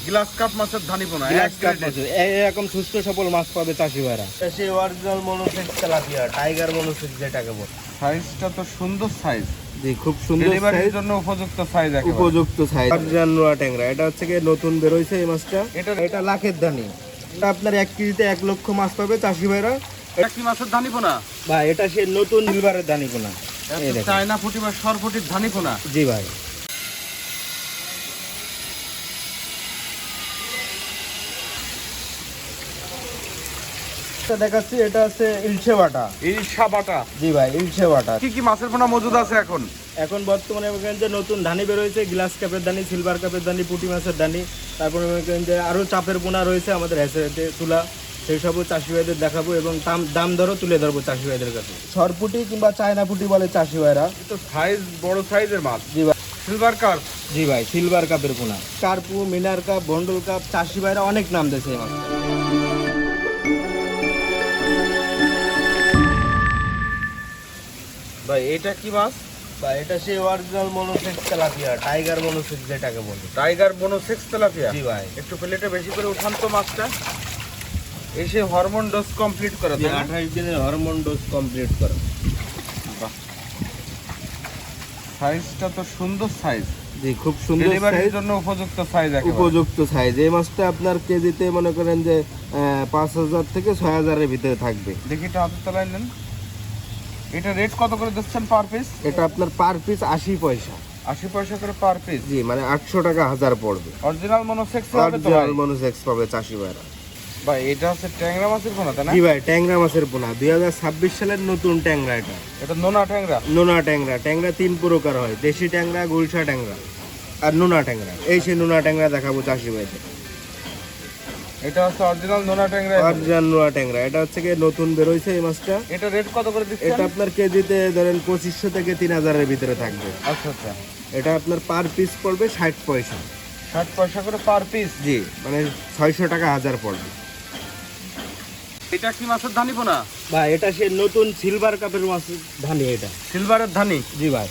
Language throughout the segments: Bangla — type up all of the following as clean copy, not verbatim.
গ্লাস কাপ মাছের ধানিপোনা গ্লাস কাপ মাছ এরকম সুস্থ সবল মাছ পাবে চাষি ভাইরা। সেই original monosex tilapia, tiger monosex যেটাকে বলে। সাইজটা তো সুন্দর সাইজ, জি খুব সুন্দর ডেলিভারির জন্য উপযুক্ত সাইজ, উপযুক্ত সাইজ। অরিজিনাল নোয়া ট্যাংরা, এটা হচ্ছে কি নতুন বের হইছে এই মাছটা। এটা লাখের ধানি, এটা আপনার 1 কেজিতে 1 লক্ষ মাছ পাবে চাষি ভাইরা। এটা কি মাছের ধানিপোনা ভাই? এটা সেই নতুন সিলভারের ধানিপোনা, চায়না ফুটি বা সরফুটির ধানিপোনা। জি ভাই। দেখাচ্ছি, এটা আছে ইলশে বাটা। ইলশা বাটা? জি ভাই, ইলশে বাটা। কি কি মাছের পোনা মজুদ আছে এখন? এখন বর্তমানে যে নতুন ধানি বের হয়েছে, গ্লাস কাপের ধানি, সিলভার কাপের ধানি, পুঁটি মাছের ধানি, তারপরে যে আরো চাপের পোনা রয়েছে আমাদের হ্যাচারিতে তুলা, সেই সবও চাষি ভাইদের দেখাবো এবং দাম দরও তুলে ধরবো চাষি ভাইদের কাছে। সরপুটি কিংবা চায়না পুঁটি বলে চাষি ভাইরা। তো সাইজ বড় সাইজের মাছ। জি ভাই। Silver cup? জি ভাই, সিলভার কাপের পোনা। কার্পু, মিনার কাপ, বন্ডল কাপ, চাষি ভাইরা অনেক নাম দিয়েছে এই মাছ। ভাই এটা কি মাছ? বা এটা সেই original monosex tilapia, tiger monosex যেটাকে বলে। Tiger monosex tilapia? জি ভাই। একটু প্লেটে বেশি করে উঠান তো মাছটা। এসে হরমোন ডোজ কমপ্লিট করে 28 দিনের হরমোন ডোজ কমপ্লিট করে। বাহ, সাইজটা তো সুন্দর সাইজ, জি খুব সুন্দর সাইজ, ডেলিভারির জন্য উপযুক্ত সাইজ, উপযুক্ত সাইজ। এই মাছটা আপনার কেজিতে মনে করেন যে 5000 থেকে 6000 এর ভিতরে থাকবে। দেখি এটা হাতের তলায় নেন। এটা রেট কত করে দিচ্ছেন পার পিস? এটা আপনার পার পিস 80 পয়সা। 80 পয়সা করে পার পিস? জি, মানে 800 টাকা হাজার পড়বে। অরিজিনাল মনোসেক্স হবে তো ভাই? অরিজিনাল মনোসেক্স পাবে চাষি ভাইরা। ভাই এটা হচ্ছে ট্যাংরা মাছের পোনা তাই না? জি ভাই, ট্যাংরা মাছের পোনা, 2026 সালের নতুন ট্যাংরা। এটা নোনা ট্যাংরা? নোনা ট্যাংরা। ট্যাংরা 3 প্রকার হয়, দেশি ট্যাংরা, গুলশা ট্যাংরা আর নোনা ট্যাংরা। এই সেই নোনা ট্যাংরা দেখাবো চাষি ভাইদের। এটা হচ্ছে অরিজিনাল নোনা ট্যাংরা? অরিজিনাল নোনা ট্যাংরা। এটা হচ্ছে কি নতুন বের হইছে এই মাছটা। এটা রেট কত করে দিচ্ছেন? এটা আপনার কেজিতে ধরেন 2500 থেকে 3000 এর ভিতরে থাকবে। আচ্ছা আচ্ছা। এটা আপনার পার পিস পড়বে 60 পয়সা। 60 পয়সা করে পার পিস? জি, মানে 600 টাকা হাজার পড়বে। এটা কি মাছের ধানিপোনা? ভাই এটা সেই নতুন সিলভার কাপের মাছের ধানি। এটা সিলভারের ধানি? জি ভাই।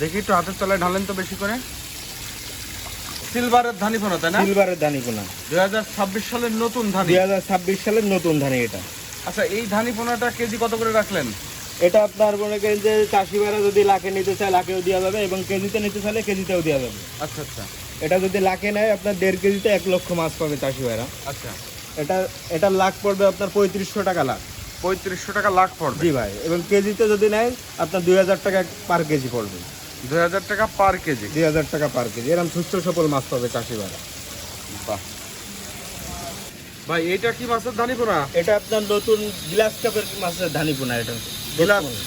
দেখি একটু হাতের তলায় ঢালেন তো বেশি করে। সিলভারের ধানিপোনা তাই না? সিলভারের ধানি পোনা, 2026 সালের নতুন ধানি? 2026 সালের নতুন ধানি এটা। আচ্ছা, এই ধানিপোনাটা কেজি কত করে রাখলেন? এটা আপনার মনে করেন যে চাষি ভাইরা যদি লাখে নিতে চায় লাখেও দেওয়া যাবে এবং কেজিতে নিতে চাইলে কেজিতেও দেওয়া যাবে। আচ্ছা আচ্ছা। এটা যদি লাখে নেয় আপনার 1.5 কেজিতে 1 লক্ষ মাছ পাবে চাষি ভাইরা। আচ্ছা, এটা লাখ পড়বে আপনার 3500 টাকা লাখ। 3500 টাকা লাখ পড়বে? জি ভাই। এবং কেজিতে যদি নেয় আপনার 2000 টাকা পার কেজি পড়বে। 2000 টাকা পার কেজি? 2000 টাকা পার কেজি। এরকম সুস্থ সফল মাছ পাবে চাষি ভাইরা। বাহ ভাই, এটা কি মাছের ধানিপোনা? এটা আপনার নতুন গ্লাস কাপের মাছের ধানিপোনা। এটা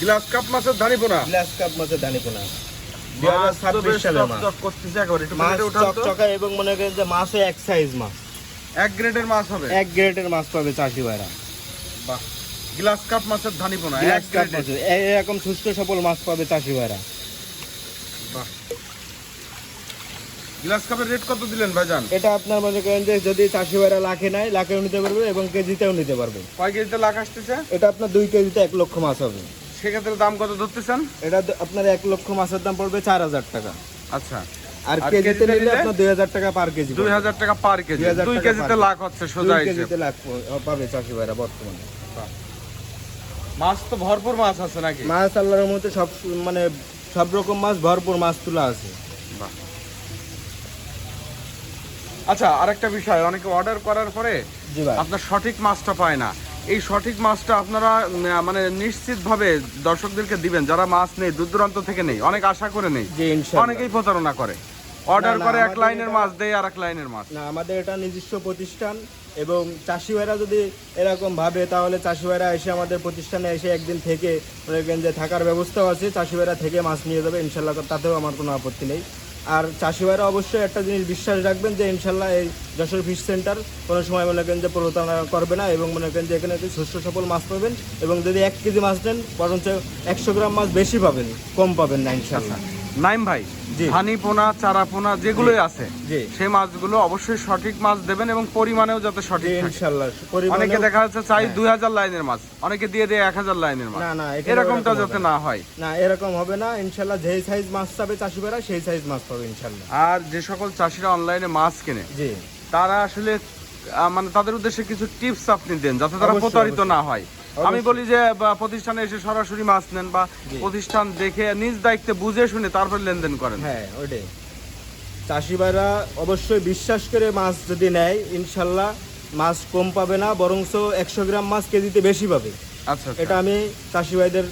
গ্লাস কাপ মাছের ধানিপোনা? গ্লাস কাপ মাছের ধানিপোনা, মাছ তো 2026 বেশ সালের মাছ। চকচক করতেছে একেবারে। একটু মাছ প্লেটে উঠান তো। চকচকা এবং মনে করেন যে মাছে এক সাইজ মাছ, এক গ্রেডের মাছ হবে? এক গ্রেডের মাছ পাবে চাষি ভাইরা। বাহ, গ্লাস কাপ মাছের ধানিপোনা গ্লাস এক কাপ গ্রেডের। মাছের এরকম সুস্থ সফল মাছ পাবে চাষি ভাইরা। বাহ, গ্লাস কাপের রেট কত দিলেন ভাইজান? এটা আপনার মনে করেন যে যদি চাষি ভাইরা লাখে নেয় লাখেও নিতে পারবে এবং কেজিতেও নিতে পারবে। কয় কেজিতে লাখ আসতেছে? এটা আপনার 2 কেজিতে 1 লক্ষ মাছ হবে। সেক্ষেত্রে দাম কত ধরতেছেন? এটা আপনার 1 লক্ষ মাছের দাম পড়বে 4000 টাকা। আচ্ছা, আর কেজিতে নিলে আপনার 2000 টাকা পার কেজি। 2000 টাকা পার কেজি। 2 কেজিতে লাখ হচ্ছে সোজা হিসেব। 2 কেজিতে লাখ পাবে চাষি ভাইরা বর্তমানে। মাছ তো ভরপুর মাছ আছে নাকি? মাছ আল্লাহর মধ্যে সব মানে সব রকম মাছ ভরপুর মাছ তোলা আছে। বাহ। আচ্ছা, আরেকটা বিষয়, অনেকে অর্ডার করার পরে জি ভাই, আপনার সঠিক মাছটা পায় না। এই সঠিক মাছটা আপনারা মানে নিশ্চিতভাবে দর্শকদেরকে দিবেন যারা মাছ নেই, দূর দূরান্ত থেকে নেই, অনেক আশা করে নেই। জি ইনশাআল্লাহ। অনেকেই প্রতারণা করে, অর্ডার করে এক লাইনের মাছ দেয় আর এক লাইনের মাছ। না, আমাদের এটা নিজস্ব প্রতিষ্ঠান এবং চাষি ভাইরা যদি এরকম ভাবে তাহলে চাষি ভাইরা এসে আমাদের প্রতিষ্ঠানে এসে একদিন থেকে যে থাকার ব্যবস্থাও আছে, চাষি ভাইরা থেকে মাছ নিয়ে যাবে ইনশাল্লাহ, তাতেও আমার কোনো আপত্তি নেই। আর চাষি ভাইরা অবশ্যই একটা জিনিস বিশ্বাস রাখবেন যে ইনশাল্লাহ এই যশোর ফিশ সেন্টার কোনো সময় মনে করেন যে প্রতারণা করবে না এবং মনে করেন যে এখানে সুস্থ সফল মাছ পাবেন এবং যদি 1 কেজি মাছ নেন বরঞ্চ 100 গ্রাম মাছ বেশি পাবেন, কম পাবেন না ইনশাল্লাহ। নাইম ভাই, ধানিপোনা, চারাপোনা যেগুলোই আছে সেই মাছগুলো অবশ্যই সঠিক মাছ দেবেন এবং পরিমাণেও যাতে সঠিক থাকে ইনশাআল্লাহ। অনেকে দেখা যাচ্ছে চাই 2000 লাইনের মাছ, অনেকে দিয়ে দেয় 1000 লাইনের মাছ। না, এরকমটা যাতে না হয়। না, এরকম হবে না ইনশাআল্লাহ। যেই সাইজ মাছ চাবে চাষি ভাইরা সেই সাইজ মাছ পাবে ইনশাআল্লাহ। আর যে সকল চাষিরা অনলাইনে মাছ কেনে, জি, তারা আসলে মানে তাদের উদ্দেশ্যে কিছু টিপস আপনি দেন যাতে তারা অবশ্যই, প্রতারিত অবশ্যই। না হয়। আমি বলি যে প্রতিষ্ঠানে এসে সরাসরি মাছ নেন বা প্রতিষ্ঠান দেখে নিজ দায়িত্বে বুঝে শুনে তারপর লেনদেন করেন। হ্যাঁ ওটাই, চাষি ভাইরা অবশ্যই বিশ্বাস করে মাছ যদি নেয় ইনশাল্লাহ মাছ কম পাবে না, বরঞ্চ 100 গ্রাম মাছ কেজিতে বেশি পাবে। আচ্ছা এটা আমি চাষি ভাইদের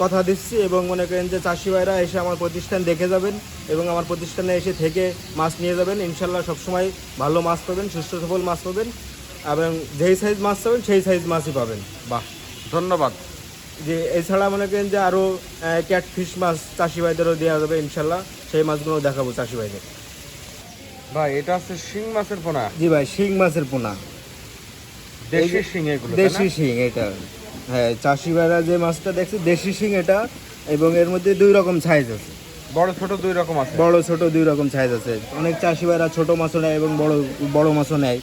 কথা দিচ্ছি, এবং মনে করেন যে চাষি ভাইরা এসে আমার প্রতিষ্ঠান দেখে যাবেন এবং আমার প্রতিষ্ঠানে এসে থেকে মাছ নিয়ে যাবেন, ইনশাল্লাহ সবসময় ভালো মাছ পাবেন, সুস্থ সবল মাছ পাবেন, এবং যেই সাইজ মাছ পাবেন সেই সাইজ মাছই পাবেন। বাহ, ধন্যবাদ। যে এছাড়া মনে করেন যে আরও ক্যাটফিশ মাছ চাষি ভাইদেরও দেওয়া যাবে ইনশাল্লাহ, সেই মাছগুলো দেখাবো চাষি ভাইদের। ভাই এটা হচ্ছে শিং মাছের পোনা, জি ভাই, শিং মাছের পোনা, দেশি শিং এগুলো, দেশি শিং এটা। হ্যাঁ, চাষি ভাইরা যে মাছটা দেখছে দেশি শিং এটা, এবং এর মধ্যে 2 রকম সাইজ আছে, বড় ছোট 2 রকম আছে। বড় ছোট 2 রকম সাইজ আছে। অনেক চাষি ভাইরা ছোট মাছও নেয় এবং বড় মাছও নেয়।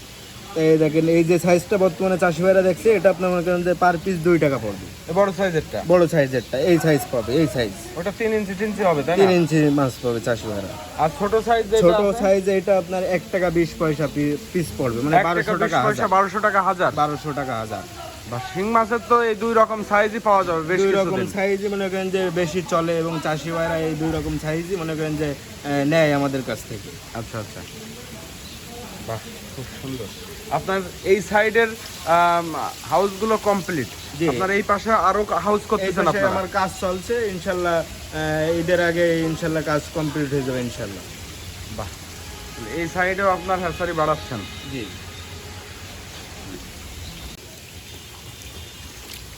তো এই দেখেন, এই যে সাইজটা বর্তমানে চাষি ভাইরা দেখছে, এটা আপনার মনে করেন যে পার পিস 2 টাকা পড়বে। বড় সাইজেরটা, বড় সাইজেরটা এই সাইজ পাবে, এই সাইজ ওটা 3 ইঞ্চি হবে তাই না? 3 ইঞ্চি মাছ পাবে চাষি ভাইরা। আর ছোট সাইজ ছোট সাইজ এটা আপনার 1 টাকা 20 পয়সা পিস পড়বে, মানে 1200 টাকা হাজার। 1200 টাকা হাজার। 1200 টাকা হাজার। বা শিং মাছের তো এই 2 রকম সাইজই পাওয়া যাবে বেশ 2 কিছু রকম দিন। সাইজই মনে করেন যে বেশি চলে, এবং চাষি ভাইরা এই 2 রকম সাইজই মনে করেন যে নেয় আমাদের কাছ থেকে। আচ্ছা আচ্ছা, বাহ, খুব সুন্দর। আপনার এই সাইডের হাউসগুলো কমপ্লিট, জি। আপনার এই পাশে আরো হাউস এই করতেছেন পাশে আপনারা? আমার কাজ চলছে ইনশাল্লাহ, ঈদের আগে ইনশাল্লাহ কাজ কমপ্লিট হয়ে যাবে ইনশাল্লাহ। বাহ, এই সাইডেও আপনার হ্যাচারি বাড়াচ্ছেন। জি।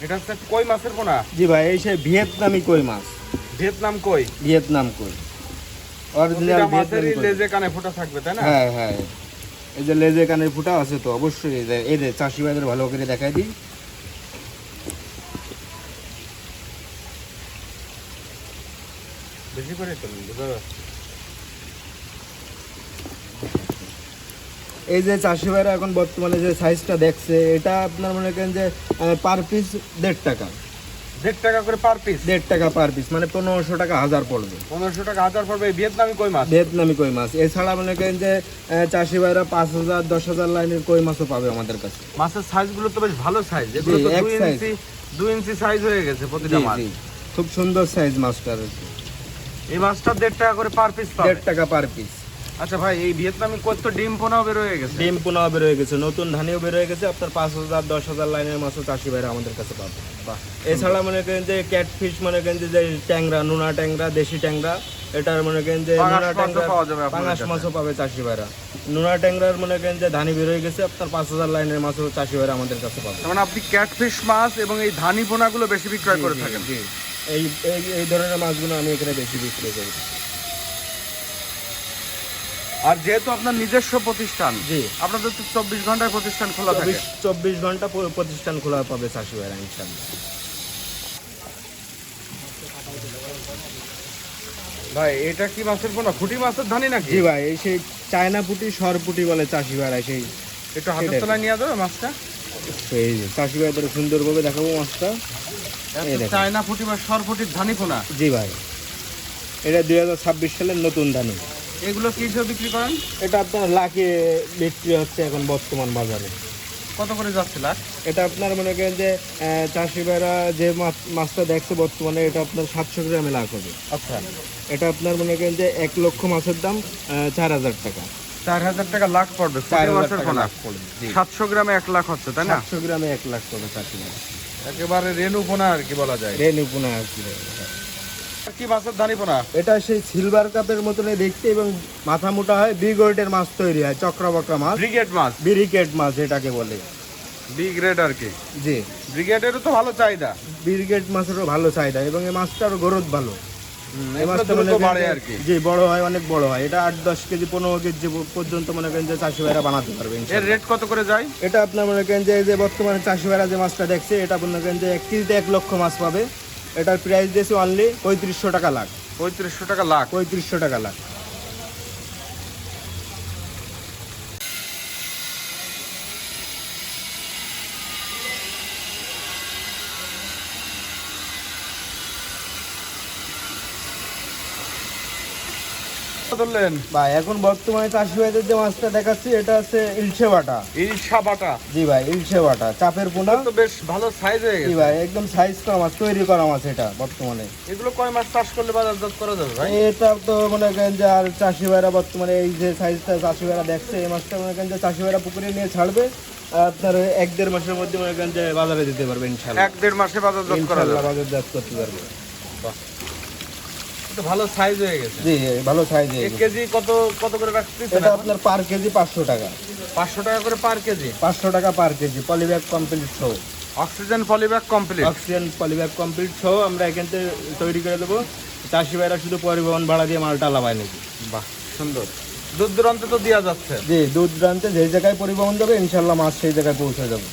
এটা হচ্ছে কই মাছের পোনা? জি ভাই, এই সে ভিয়েতনামি কই মাছ। ভিয়েতনাম কই? ভিয়েতনাম কই, অরিজিনাল প্রতিটা মাছেরই ভিয়েতনামি কই। লেজে কানে ফোঁটা থাকবে তাই না? হ্যাঁ হ্যাঁ, এই যে লেজে কানের ফুটা আছে তো অবশ্যই, এই যে চাষি ভাইদের ভালো করে দেখাই দিই। বেশি করে চলুন, বুঝা যাচ্ছে। এই যে চাষি ভাইরা এখন বর্তমানে যে সাইজটা দেখছে, এটা আপনার মনে করেন যে পার পিস 1.5 টাকা। 1.5 টাকা করে পার পিস? 1.5 টাকা পার পিস, মানে 1500 টাকা হাজার পড়বে। 1500 টাকা হাজার পড়বে এই ভিয়েতনামি কই মাছ? ভিয়েতনামি কই মাছ। এছাড়া মনে করেন যে চাষি ভাইরা 5000 10,000 লাইনের কই মাছও পাবে আমাদের কাছে। মাছের সাইজগুলো তো বেশ ভালো সাইজ, এগুলো তো এক size। 2 ইঞ্চি সাইজ হয়ে গেছে প্রতিটা জি মাছ। জি, খুব সুন্দর সাইজ মাছটার। এই মাছটা 1.5 টাকা করে পার পিস পাবে? 1.5 টাকা পার পিস। আচ্ছা ভাই, এই ভিয়েতনামি কই তো ডিম পোনাও বের হয়ে গেছে? ডিম পোনাও বের হয়ে গেছে, নতুন ধানিও বের হয়ে গেছে। আপনার 5000 10,000 লাইনের মাছও চাষি ভাইরা আমাদের কাছে পাবে। বাহ, এছাড়া মনে করেন যে ক্যাটফিশ, মনে করেন যে ট্যাংরা, নোনা ট্যাংরা, দেশি ট্যাংরা, এটার মনে করেন যে পাঙাশ নোনা মাছও ট্যাংরা, পাওয়া যাবে আপনাদের পাঙাশ কাছে? মাছও পাবে চাষি ভাইরা। নোনা ট্যাংরার মনে করেন যে ধানি বের হয়ে গেছে, আপনার 5000 লাইনের মাছও চাষি ভাইরা আমাদের কাছে পাবে। মানে আপনি ক্যাটফিশ মাছ এবং এই ধানি পোনাগুলো বেশি বিক্রয় করে জি, থাকেন? জি, এই এই এই ধরনের মাছগুলো আমি এখানে বেশি বিক্রি করি। আর যেহেতু আপনার নিজস্ব প্রতিষ্ঠান, জি, আপনাদের তো 24 ঘন্টায় প্রতিষ্ঠান খোলা থাকে? 24 ঘন্টা প্রতিষ্ঠান খোলা পাবে চাষি ভাইরা ইনশাআল্লাহ। ভাই এটা কি মাছের পোনা? ফুটি মাছের ধানি নাকি? জি ভাই, এই সেই চায়না পুঁটি, সরপুটি বলে চাষি ভাইরা, সেই একটু হাতের তলায় নিয়ে যাবে মাছটা? এই যে চাষি ভাইদের সুন্দরভাবে দেখাবো মাছটা। এই দেখেন। চায়না ফুটি বা সরফুটির ধানি পোনা? জি ভাই, এটা 2026 সালের নতুন ধানি। এগুলো কি হিসেবে বিক্রি করেন? এটা আপনার লাখে বিক্রি হচ্ছে এখন বর্তমান বাজারে। কত করে যাচ্ছে লাখ? এটা আপনার মনে করেন যে চাষি ভাইরা যে মাছটা দেখছে বর্তমানে, এটা আপনার 700 গ্রামে লাখ হবে। আচ্ছা, এটা আপনার মনে করেন যে 1 লক্ষ মাছের দাম 4000 টাকা। 4000 টাকা লাখ পড়বে ফুটি 4000 মাছের টাকা পোনা? লাখ পড়বে। জি, 700 গ্রামে 1 লাখ হচ্ছে তাই না? 700 গ্রামে 1 লাখ পড়বে চাষি ভাইরা। একেবারে রেনু পোনা আর কি বলা যায়। রেনু পোনা আর কি। কি মাছের ধানি পোনা? এটা সেই সিলভার কাপের মতনই দেখতে, এবং মাথা মোটা হয়, বিগ ওয়েটের মাছ তৈরি হয়, চক্রবক্রা মাছ, ব্রিগেড মাছ, বিরিকেট মাছ এটাকে বলে। বি গ্রেড আর কি। জি, ব্রিগেডেরও তো ভালো চাহিদা। বিরিকেট মাছেরও ভালো চাহিদা, এবং এই মাছটারও গ্রোথ ভালো। এই এগুলো মাছটা দ্রুত মনে করেন বাড়ে যে- আর কি। জি, বড় হয়, অনেক বড় হয়। এটা 8-10 কেজি 15 কেজি পর্যন্ত মনে করেন যে চাষি ভাইরা বানাতে পারবে এর ইনশাআল্লাহ। রেট কত করে যায়? এটা আপনার মনে করেন যে এই যে বর্তমানে চাষি ভাইরা যে মাছটা দেখছে, এটা মনে করেন যে 1 কেজিতে 1 লক্ষ মাছ পাবে। এটার প্রাইস দিয়েছে অনলি 3500 টাকা লাখ। 3500 টাকা লাখ? 3500 টাকা লাখ। ধরলেন ভাই এখন বর্তমানে চাষি ভাইদের যে মাছটা দেখাচ্ছি এটা হচ্ছে ইলশে বাটা। ইলশা বাটা। জি ভাই, ইলশে বাটা চাপের পোনা। তো বেশ ভালো সাইজ হয়ে জি গেছে ভাই, একদম সাইজ করা মাছ, তৈরি করা মাছ এটা বর্তমানে। এগুলো কয় মাস চাষ করলে বাজারজাত করা যাবে ভাই? এটা তো মনে করেন যে আর চাষি ভাইরা বর্তমানে এই যে সাইজটা চাষি ভাইরা দেখছে, এই মাছটা মনে করেন যে চাষি ভাইরা পুকুরে নিয়ে ছাড়বে, আর আপনার 1-1.5 মাসের মধ্যে মনে করেন যে বাজারে দিতে পারবে ইনশাল্লাহ। 1-1.5 মাসে বাজারজাত করা ইনশাল্লাহ যাবে। বাজারজাত করতে পারবে। তো ভালো সাইজ হয়ে গেছে। জি ভালো সাইজ। 1 কেজি কত কত করে রাখতেছেন? এটা আপনার পার কেজি 500 টাকা। 500 টাকা করে পার কেজি। 500 টাকা পার কেজি, পলিব্যাগ কমপ্লিট সহ। Oxygen polybag complete. Oxygen polybag complete সহ আমরা এখান থেকে তৈরি করে দেবো। চাষি ভাইরা শুধু পরিবহন ভাড়া দিয়ে মালটা লাভায় নাকি। বাহ, সুন্দর। দূর দূরান্তে তো দেওয়া যাচ্ছে। জি, দূর দূরান্তে যে জায়গায় পরিবহন যাবে ইনশাল্লাহ মাছ সেই জায়গায় পৌঁছে যাবে।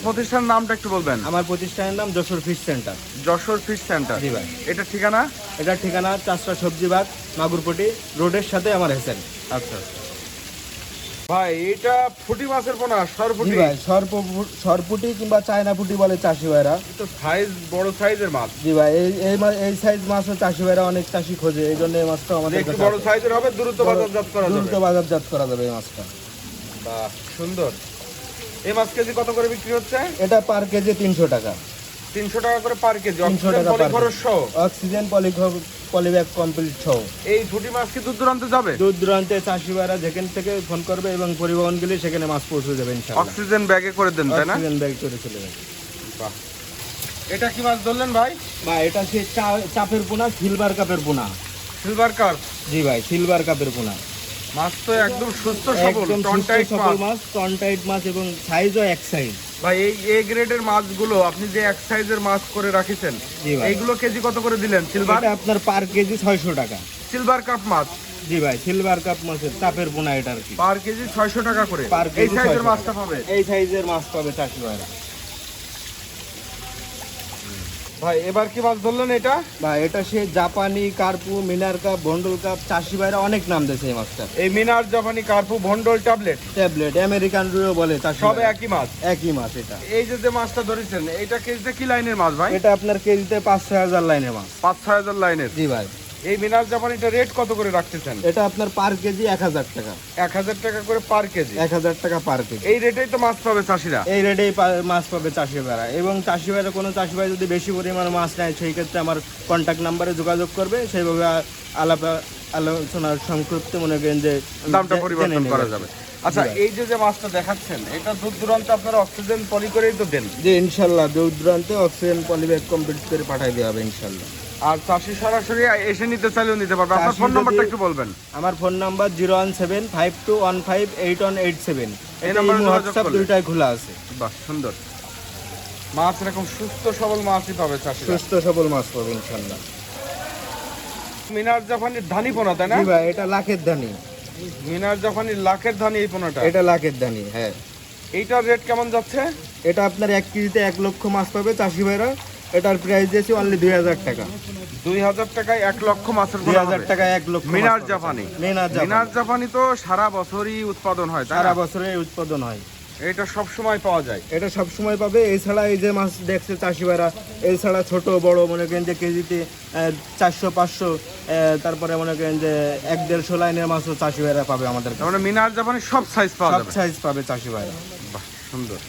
প্রতিষ্ঠানের নামটা একটু বলবেন? আমার প্রতিষ্ঠানের নাম Jessore fish centre. Jessore fish centre. জি ভাই। এটা ঠিকানা? এটার ঠিকানা চাষটা সবজি বাগ, মাগুরপটি রোডের সাথে আমার হেসেন। আচ্ছা ভাই, এটা ফুটি মাছের পোনা, জি সরপুটি। ভাই, সরপুটি কিংবা চায়না পুটি বলে চাষি ভাইরা। তো সাইজ বড় সাইজের মাছ। জি ভাই, এই সাইজ মাছও চাষি ভাইরা অনেক চাষি খোঁজে, এই জন্য এই মাছটা আমাদের একটু কাছে বড় আছে। সাইজের হবে, দ্রুত বাজারজাত করা যাবে। দ্রুত বাজারজাত করা যাবে এই মাছটা। বাহ, সুন্দর। এই মাছ কেজি কত করে বিক্রি হচ্ছে? এটা পার কেজি 300 টাকা। 300 টাকা করে পার কেজি। 300 টাকা অক্সিজেন পার খরচ সহ। অক্সিজেন পলিব্যাগ কমপ্লিট সহ। এই ফুটি মাছ কি দূর দূরান্তে যাবে? দূর দূরান্তে চাষি ভাইরা যেখান থেকে ফোন করবে এবং পরিবহন গেলে সেখানে মাছ পৌঁছে যাবে ইনশাআল্লাহ। অক্সিজেন ব্যাগে করে দেন, তাই না? অক্সিজেন ব্যাগ করে চলে যাবে। বাহ। এটা কি মাছ ধরলেন ভাই? বা এটা সেই চাপের পোনা, সিলভার কাপের পোনা। Silver carp. জি ভাই, সিলভার কাপের পোনা। মাছ তো একদম সুস্থ সবল, একদম টনটাইট সুস্থ সবল মাছ। মাছ, টনটাইট মাছ এবং সাইজও এক সাইজ। ভাই এই এ গ্রেডের মাছগুলো আপনি যে এক সাইজের মাছ করে রাখিছেন, জি ভাই। এইগুলো কেজি কত করে দিলেন? সিলভার এটা আপনার পার কেজি 600 টাকা। সিলভার কাপ মাছ জি ভাই, সিলভার কাপ মাছের চাপের পোনা এটা আর কি। পার কেজি 600 টাকা করে। পার এই কেজি সাইজের 600 মাছটা টাকা। পাবে। এই সাইজের মাছ পাবে চাষি ভাইরা। ভাই এবার কি মাছ ধরলেন এটা? বা এটা সে জাপানি কার্পু, মিনার কাপ, ভন্ডল কাপ, চাষি ভাইরা অনেক নাম দিয়েছে এই মাছটা। এই মিনার জাপানি কার্পু ভন্ডল ট্যাবলেট ট্যাবলেট, আমেরিকান রুইও বলে চাষি সব ভাইরা। একই মাছ। একই মাছ এটা। এই যে মাছটা ধরেছেন, এটা কেজিতে কি লাইনের মাছ ভাই? এটা আপনার কেজিতে 5-6 হাজার লাইনের মাছ। 5-6 হাজার লাইনের। জি ভাই। এই মিনার জাপানিটা রেট কত করে রাখতেছেন? এটা আপনার পার কেজি 1000 টাকা। 1000 টাকা করে পার কেজি। 1000 টাকা পার কেজি। এই রেটেই তো মাছ পাবে চাষিরা। এই রেটেই মাছ পাবে চাষি ভাইরা। এবং চাষি ভাইরা কোনো চাষি ভাই যদি বেশি পরিমাণ মাছ নেয় সেই ক্ষেত্রে আমার কন্ট্যাক্ট নাম্বারে যোগাযোগ করবে, সেইভাবে আলোচনার সংক্ষিপ্ত মনে করেন যে দামটা জেনে পরিবর্তন নেবে। করা যাবে। আচ্ছা, জি ভাই। এই যে মাছটা দেখাচ্ছেন, এটা দূর দূরান্তে আপনারা অক্সিজেন পলি করেই তো দেন। যে ইনশাল্লাহ দূর দূরান্তে অক্সিজেন পলিব্যাগ কমপ্লিট করে পাঠিয়ে দেওয়া হবে ইনশাল্লাহ। আর চাষি সরাসরি এসে নিতে চাইলেও নিতে পারবে। আপনার চাষি ফোন নাম্বারটা যদি- একটু বলবেন। আমার ফোন নাম্বার 01752158187। এই এই নাম্বারে নাম্বার যোগাযোগ হোয়াটসঅ্যাপ করলে। দুইটাই খোলা আছে। বাহ, সুন্দর। মাছ এরকম সুস্থ সবল মাছই পাবে চাষিরা। সুস্থ সবল মাছ পাবে ইনশাল্লাহ। মিনার জাপানির ধানি পোনা, তাই না? জি ভাই, এটা লাখের ধানি। মিনার জাপানির লাখের ধানি এই পোনাটা। এটা লাখের ধানি, হ্যাঁ। এইটার রেট কেমন যাচ্ছে? এটা আপনার 1 কেজিতে 1 লক্ষ মাছ পাবে চাষি ভাইরা। এটার প্রাইস দিয়েছি অনলি 2000 টাকা। 2000 টাকায় 1 লক্ষ মাছের পোনা 2000 হবে। টাকায় 1 লক্ষ মাছ মিনার পাবে। জাপানি। মিনার জাপানি মিনার জাপানি তো সারা বছরই উৎপাদন হয়, তাই সারা না? বছরে উৎপাদন হয়। এটা সব সময় পাওয়া যায়। এটা সব সময় পাবে। এছাড়া এই যে মাছ দেখছে চাষি ভাইরা, এছাড়া ছোট বড় মনে করেন যে কেজিতে 400-500, তারপরে মনে করেন যে 1-150 লাইনের মাছও চাষি ভাইরা পাবে আমাদের কাছে। তার মানে মিনার জাপানি সব সাইজ পাওয়া সব যাবে। সাইজ পাবে চাষি ভাইরা। বাহ, সুন্দর।